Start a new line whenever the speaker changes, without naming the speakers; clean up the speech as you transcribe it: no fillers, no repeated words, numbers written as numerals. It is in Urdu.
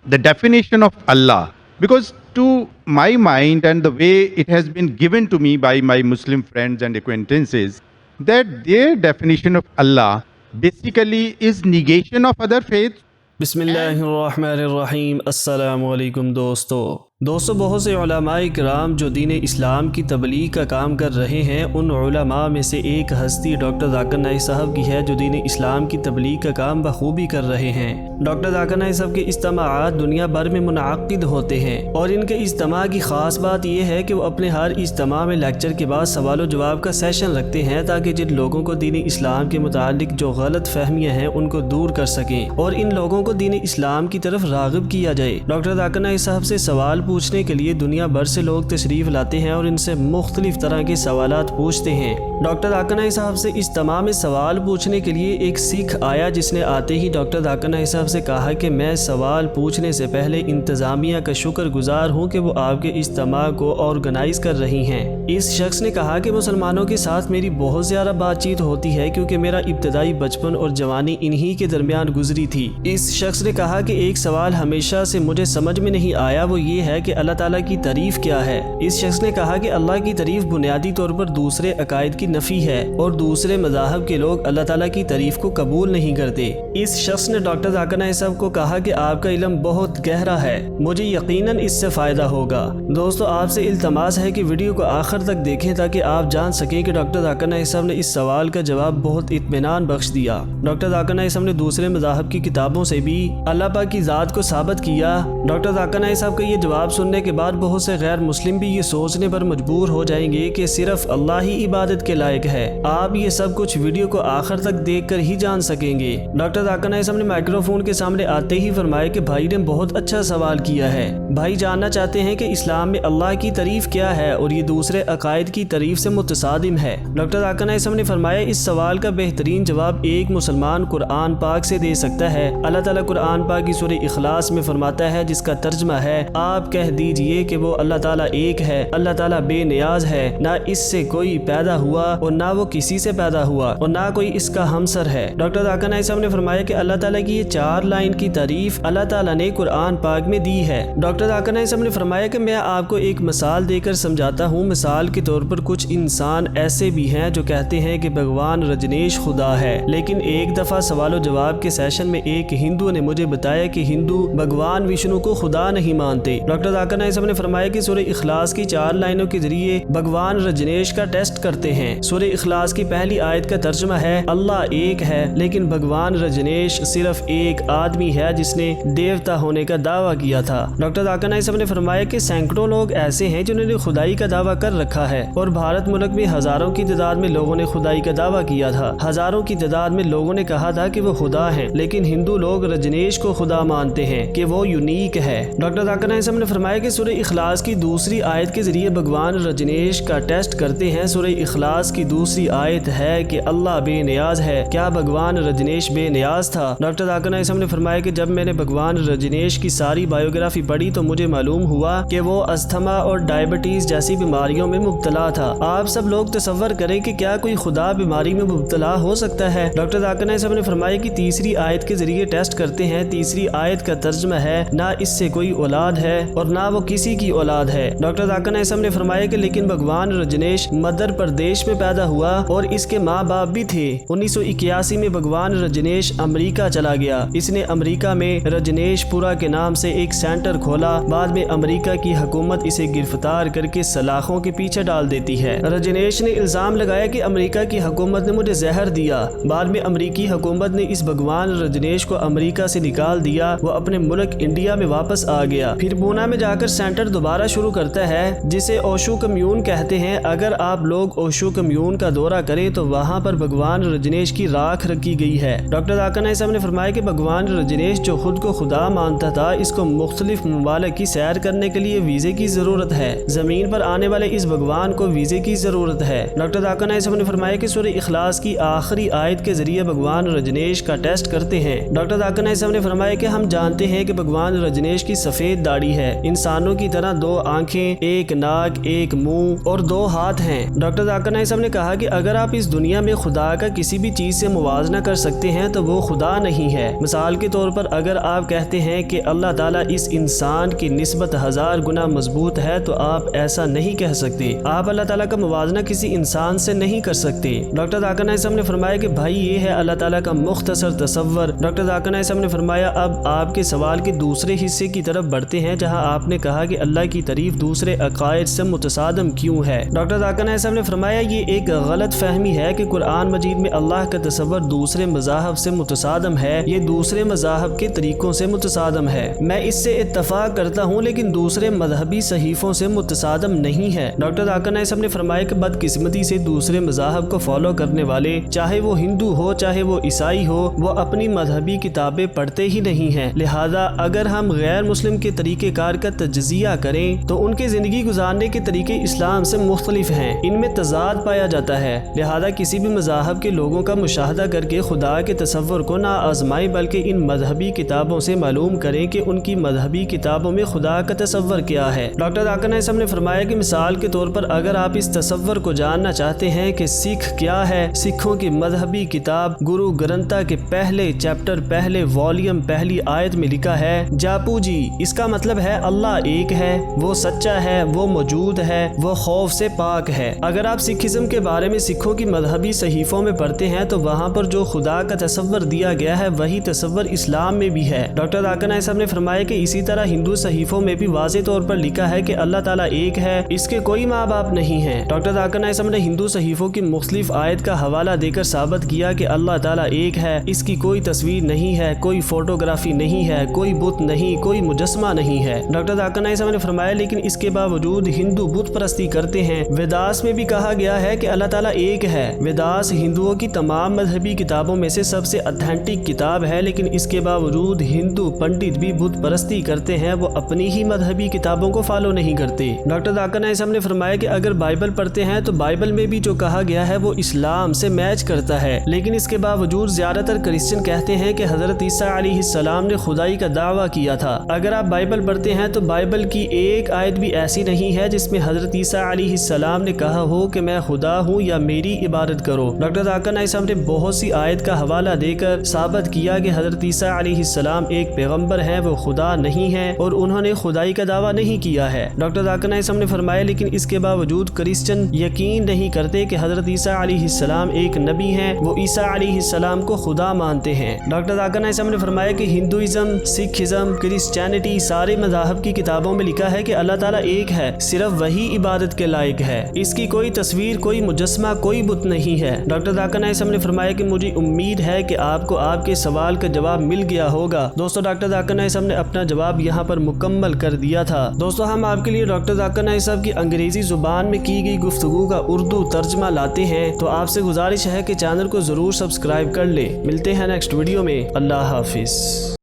the definition of Allah, because to my mind and the way it has been given to me by my Muslim friends and acquaintances, that their definition of Allah basically is negation of other faiths.
بسم اللہ الرحمن الرحیم۔ السلام علیکم دوستو بہت سے علماء کرام جو دین اسلام کی تبلیغ کا کام کر رہے ہیں، ان علماء میں سے ایک ہستی ڈاکٹر ذاکر نائک صاحب کی ہے جو دین اسلام کی تبلیغ کا کام بخوبی کر رہے ہیں۔ ڈاکٹر ذاکر نائک صاحب کے اجتماعات دنیا بھر میں منعقد ہوتے ہیں، اور ان کے اجتماع کی خاص بات یہ ہے کہ وہ اپنے ہر اجتماع میں لیکچر کے بعد سوال و جواب کا سیشن رکھتے ہیں تاکہ جن لوگوں کو دین اسلام کے متعلق جو غلط فہمیاں ہیں ان کو دور کر سکیں اور ان لوگوں کو دین اسلام کی طرف راغب کیا جائے۔ ڈاکٹر ذاکر نائک صاحب سے سوال پوچھنے کے لیے دنیا بھر سے لوگ تشریف لاتے ہیں اور ان سے مختلف طرح کے سوالات پوچھتے ہیں۔ ڈاکٹر ذاکر نائک صاحب سے اجتماع میں سوال پوچھنے کے لیے ایک سکھ آیا، جس نے آتے ہی ڈاکٹر ذاکر نائک صاحب سے کہا کہ میں سوال پوچھنے سے پہلے انتظامیہ کا شکر گزار ہوں کہ وہ آپ کے اجتماع کو آرگنائز کر رہی ہیں۔ اس شخص نے کہا کہ مسلمانوں کے ساتھ میری بہت زیادہ بات چیت ہوتی ہے کیونکہ میرا ابتدائی بچپن اور جوانی انہی کے درمیان گزری تھی۔ اس شخص نے کہا کہ ایک سوال ہمیشہ سے مجھے سمجھ میں نہیں آیا، وہ یہ ہے کہ اللہ تعالیٰ کی تعریف کیا ہے؟ اس شخص نے کہا کہ اللہ کی تعریف بنیادی طور پر دوسرے عقائد کی نفی ہے اور دوسرے مذاہب کے لوگ اللہ تعالیٰ کی تعریف کو قبول نہیں کرتے۔ اس شخص نے ڈاکٹر ذاکر نائک صاحب کو کہا کہ آپ کا علم بہت گہرا ہے، مجھے یقیناً اس سے فائدہ ہوگا۔ دوستو، آپ سے التماس ہے کہ ویڈیو کو آخر تک دیکھیں تاکہ آپ جان سکیں کہ ڈاکٹر ذاکر نائک صاحب نے اس سوال کا جواب بہت اطمینان بخش دیا۔ ڈاکٹر ذاکر نائک صاحب نے دوسرے مذاہب کی کتابوں سے بھی اللہ پاک کی ذات کو ثابت کیا۔ ڈاکٹر ذاکر نائک صاحب کا یہ جواب سننے کے بعد بہت سے غیر مسلم بھی یہ سوچنے پر مجبور ہو جائیں گے کہ صرف اللہ ہی عبادت کے لائق ہے۔ آپ یہ سب کچھ ویڈیو کو آخر تک دیکھ کر ہی جان سکیں گے۔ ڈاکٹر ذاکر نائک صاحب نے مائکرو فون کے سامنے آتے ہی فرمایا کہ بھائی نے بہت اچھا سوال کیا ہے۔ بھائی جاننا چاہتے ہیں کہ اسلام میں اللہ کی تعریف کیا ہے اور یہ دوسرے عقائد کی تعریف سے متصادم ہے۔ ڈاکٹر ذاکر نائک صاحب نے فرمایا اس سوال کا بہترین جواب ایک مسلمان قرآن پاک سے دے سکتا ہے۔ اللہ تعالیٰ قرآن پاک کی سورہ اخلاص میں فرماتا ہے، جس کا ترجمہ ہے، آپ کہہ دیجئے کہ وہ اللہ تعالیٰ ایک ہے، اللہ تعالیٰ بے نیاز ہے، نہ اس سے کوئی پیدا ہوا اور نہ وہ کسی سے پیدا ہوا اور نہ کوئی اس کا ہمسر ہے۔ ڈاکٹر ذاکر نائک صاحب نے فرمایا کہ اللہ تعالیٰ کی یہ 4 لائن کی تعریف اللہ تعالیٰ نے قرآن پاک میں دی ہے۔ ڈاکٹر ذاکر نائک صاحب نے فرمایا کہ میں آپ کو ایک مثال دے کر سمجھاتا ہوں۔ مثال کے طور پر کچھ انسان ایسے بھی ہیں جو کہتے ہیں کہ بھگوان رجنیش خدا ہے، لیکن ایک دفعہ سوال و جواب کے سیشن میں ایک ہندو نے مجھے بتایا کہ ہندو بھگوان وشنو کو خدا نہیں مانتے۔ ڈاکٹر ذاکر نائک صاحب نے فرمایا کہ سورہ اخلاص کی 4 لائنوں کے ذریعے بھگوان رجنیش کا ٹیسٹ کرتے ہیں۔ سورہ اخلاص کی پہلی آیت کا ترجمہ ہے، اللہ ایک ہے، لیکن بھگوان رجنیش صرف ایک آدمی ہے جس نے دیوتا ہونے کا دعویٰ کیا تھا۔ ڈاکٹر ذاکر نائک صاحب نے فرمایا کہ سینکڑوں لوگ ایسے ہیں جنہوں نے خدائی کا دعویٰ کر رکھا ہے، اور بھارت ملک میں ہزاروں کی تعداد میں لوگوں نے خدائی کا دعویٰ کیا تھا۔ ہزاروں کی تعداد میں لوگوں نے کہا تھا کہ وہ خدا ہیں، لیکن ہندو لوگ رجنیش کو خدا مانتے ہیں کہ وہ یونیک ہے۔ ڈاکٹر ذاکر نائک صاحب نے فرمایا کہ سورہ اخلاص کی دوسری آیت کے ذریعے بھگوان رجنیش کا ٹیسٹ کرتے ہیں۔ سورہ اخلاص کی دوسری آیت ہے کہ اللہ بے نیاز ہے، کیا بھگوان رجنیش بے نیاز تھا؟ ڈاکٹر ذاکر نائک صاحب نے فرمایا کہ جب میں نے بھگوان رجنیش کی ساری بایوگرافی پڑھی تو مجھے معلوم ہوا کہ وہ استھما اور ڈائبٹیز جیسی بیماریوں میں مبتلا تھا۔ آپ سب لوگ تصور کریں کہ کیا کوئی خدا بیماری میں مبتلا ہو سکتا ہے؟ ڈاکٹر ذاکر نائک صاحب نے فرمایا کہ تیسری آیت کے ذریعے ٹیسٹ کرتے ہیں۔ تیسری آیت کا ترجمہ ہے، نہ اس سے کوئی اولاد ہے اور نہ وہ کسی کی اولاد ہے۔ ڈاکٹر ذاکر نائک صاحب نے فرمایا کہ لیکن بھگوان رجنیش مدھیہ پردیش میں پیدا ہوا اور اس کے ماں باپ بھی تھے۔ 1981 میں بھگوان رجنیش امریکہ چلا گیا۔ اس نے امریکہ میں رجنیش پورا کے نام سے ایک سینٹر کھولا۔ بعد میں امریکہ کی حکومت اسے گرفتار کر کے سلاخوں کے پیچھے ڈال دیتی ہے۔ رجنیش نے الزام لگایا کہ امریکہ کی حکومت نے مجھے زہر دیا۔ بعد میں امریکی حکومت نے اس بھگوان رجنیش کو امریکہ سے نکال دیا۔ وہ اپنے ملک انڈیا میں واپس آ گیا۔ پھر پونا میں جا کر سینٹر دوبارہ شروع کرتا ہے، جسے اوشو کمیون کہتے ہیں۔ اگر آپ لوگ اوشو کمیون کا دورہ کریں تو وہاں پر بھگوان رجنیش کی راکھ رکھی گئی ہے۔ ڈاکٹر ذاکر نائک صاحب نے فرمایا کہ بھگوان رجنیش جو خود کو خدا مانتا تھا، اس کو مختلف ممالک کی سیر کرنے کے لیے ویزے کی ضرورت ہے۔ زمین پر آنے والے اس بھگوان کو ویزے کی ضرورت ہے۔ ڈاکٹر ذاکر نائک صاحب نے فرمایا کہ سورہ اخلاص کی آخری آیت کے ذریعے بھگوان رجنیش کا ٹیسٹ کرتے ہیں۔ ڈاکٹر ذاکر نائک صاحب نے فرمایا کہ ہم جانتے ہیں کہ بھگوان رجنیش کی سفید داڑھی ہے، انسانوں کی طرح 2 آنکھیں، 1 ناک، 1 منہ اور 2 ہاتھ ہیں۔ ڈاکٹر ذاکر نائک صاحب نے کہا کہ اگر آپ اس دنیا میں خدا کا کسی بھی چیز سے موازنہ کر سکتے ہیں تو وہ خدا نہیں ہے۔ مثال کے طور پر اگر آپ کہتے ہیں کہ اللہ تعالیٰ اس انسان کی نسبت 1000 گنا مضبوط ہے تو آپ ایسا نہیں کہہ سکتے۔ آپ اللہ تعالیٰ کا موازنہ کسی انسان سے نہیں کر سکتے۔ ڈاکٹر ذاکر نائک صاحب نے فرمایا کہ بھائی یہ ہے اللہ تعالیٰ کا مختصر تصور۔ ڈاکٹر ذاکر نائک صاحب نے فرمایا اب آپ کے سوال کے دوسرے حصے کی طرف بڑھتے ہیں جہاں آپ نے کہا کہ اللہ کی تعریف دوسرے عقائد سے متصادم کیوں ہے۔ ڈاکٹر ذاکر نائک صاحب نے فرمایا یہ ایک غلط فہمی ہے کہ قرآن مجید میں اللہ کا تصور دوسرے مذاہب سے متصادم ہے، یہ دوسرے مذاہب کے طریقوں سے متصادم ہے۔ میں اس سے اتفاق کرتا ہوں لیکن دوسرے مذہبی صحیفوں سے متصادم نہیں ہے۔ ڈاکٹر ذاکر نائک صاحب نے فرمایا کہ بدقسمتی سے دوسرے مذاہب کو فالو کرنے والے چاہے وہ ہندو ہو چاہے وہ عیسائی ہو وہ اپنی مذہبی کتابیں پڑھتے ہی نہیں ہیں، لہذا اگر ہم غیر مسلم کے طریقہ کار کا تجزیہ کریں تو ان کے زندگی گزارنے کے طریقے اسلام سے مختلف ہیں، ان میں تضاد پایا جاتا ہے، لہذا کسی بھی مذاہب کے لوگوں کا مشاہدہ کر کے خدا کے تصور کو نہ آزمائیں بلکہ ان مذہبی کتابوں سے معلوم کریں کہ ان کی مذہبی کتابوں میں خدا کا تصور کیا ہے۔ ڈاکٹر ذاکر نائک صاحب نے فرمایا کہ مثال کے طور پر اگر آپ اس تصور کو جاننا چاہتے ہیں کہ سکھ کیا ہے، سکھوں کی مذہبی کتاب گرو گرنتا کے پہلے چیپٹر پہلے والیوم پہلی آیت میں لکھا ہے جاپو جی، اس کا مطلب ہے اللہ ایک ہے، وہ سچا ہے، وہ موجود ہے، وہ خوف سے پاک ہے۔ اگر آپ سکھزم کے بارے میں سکھوں کی مذہبی صحیفوں میں پڑھتے ہیں تو وہاں پر جو خدا کا تصور دیا گیا ہے وہی تصور اسلام میں بھی ہے۔ ڈاکٹر ذاکر نائک صاحب نے فرمایا کہ اسی طرح ہندو صحیفوں میں بھی واضح طور پر لکھا ہے کہ اللہ تعالیٰ ایک ہے، اس کے کوئی ماں باپ نہیں ہیں۔ ڈاکٹر ذاکر نائک صاحب نے ہندو صحیفوں کی مختلف آیت کا حوالہ دے کر ثابت کیا کہ اللہ تعالیٰ ایک ہے، اس کی کوئی تصویر نہیں ہے، کوئی فوٹوگرافی نہیں ہے، کوئی بت نہیں، کوئی مجسمہ نہیں ہے۔ ڈاکٹر ذاکر نائک صاحب نے فرمایا لیکن اس کے باوجود ہندو بت پرستی کرتے ہیں۔ ویداس میں بھی کہا گیا ہے کہ اللہ تعالیٰ ایک ہے۔ ویداس ہندوؤں کی تمام مذہبی کتابوں میں سے سب سے اتھینٹک کتاب ہے، لیکن اس کے باوجود ہندو پنڈت بھی بت پرستی کرتے ہیں، وہ اپنی ہی مذہبی کتابوں کو فالو نہیں کرتے۔ ڈاکٹر ذاکر نائک صاحب نے فرمایا کہ اگر بائبل پڑھتے ہیں تو بائبل میں بھی جو کہا گیا ہے وہ اسلام سے میچ کرتا ہے، لیکن اس کے باوجود زیادہ تر کرسچن کہتے ہیں کہ حضرت عیسیٰ علیہ السلام نے خدائی کا دعویٰ کیا تھا۔ اگر آپ بائبل پڑھتے ہیں تو بائبل کی ایک آیت بھی ایسی نہیں ہے جس میں حضرت عیسیٰ علیہ السلام نے کہا ہو کہ میں خدا ہوں یا میری عبادت کرو۔ ڈاکٹر ذاکر نائک صاحب نے بہت سی آیت کا حوالہ دے کر ثابت کیا کہ حضرت عیسیٰ علیہ السلام ایک پیغمبر ہیں، وہ خدا نہیں ہیں اور انہوں نے خدائی کا دعویٰ نہیں کیا ہے۔ ڈاکٹر ذاکر نائک صاحب نے فرمایا لیکن اس کے باوجود کرسچن یقین نہیں کرتے کہ حضرت عیسیٰ علیہ السلام ایک نبی ہیں، وہ عیسیٰ علیہ السلام کو خدا مانتے ہیں۔ ڈاکٹر ذاکر نائک صاحب نے فرمایا کہ ہندوازم، سکھزم، کرسچینٹی سارے مذاہب کی کتابوں میں لکھا ہے کہ اللہ تعالیٰ ایک ہے، صرف وہی عبادت کے لائق ہے، اس کی کوئی تصویر، کوئی مجسمہ، کوئی بت نہیں ہے۔ ڈاکٹر ذاکر نائک صاحب نے فرمایا کہ مجھے امید ہے کہ آپ کو آپ کے سوال کا جواب مل گیا ہوگا۔ دوستو ڈاکٹر ذاکر نائک صاحب نے اپنا جواب یہاں پر مکمل کر دیا تھا۔ دوستو ہم آپ کے لیے ڈاکٹر ذاکر نائک صاحب کی انگریزی زبان میں کی گئی گفتگو کا اردو ترجمہ لاتے ہیں، تو آپ سے گزارش ہے کہ چینل کو ضرور سبسکرائب کر لیں۔ ملتے ہیں نیکسٹ ویڈیو میں۔ اللہ حافظ۔